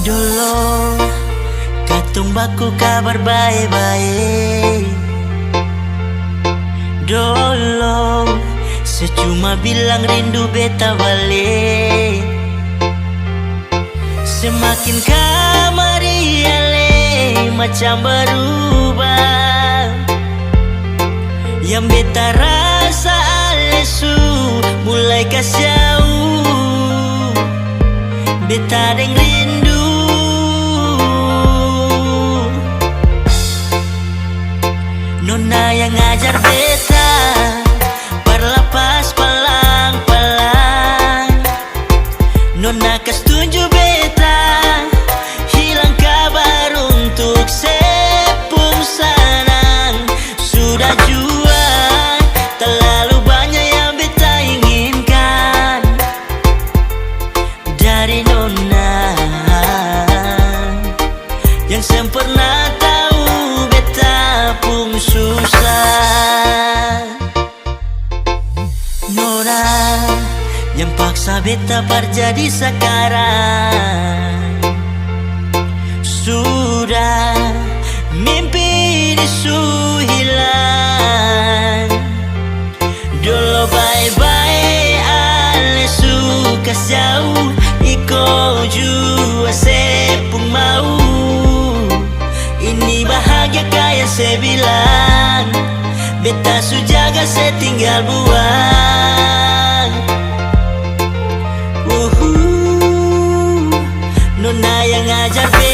Dulu katung baku kabar baik-baik. Dulu secuma bilang rindu beta balik. Semakin kamari ale macam berubah. Yang beta rasa alesu mulai kasiau. Beta deng rindu. Nona yang ngajar beta berlapas palang-palang. Nona kas tunjuk beta hilang kabar untuk sepung sanang. Sudah jua terlalu banyak yang beta inginkan dari Nona yang sempurna tahu beta pun susah. Nona yang paksa beta berjadi sekarang. Sudah mimpi disu hilang. Dulu bye-bye ale suka jauh. Iko jua sepung mau. Ini bahagia kayak saya bilang. Beta su jaga saya tinggal buang. Nona yang ngajar beta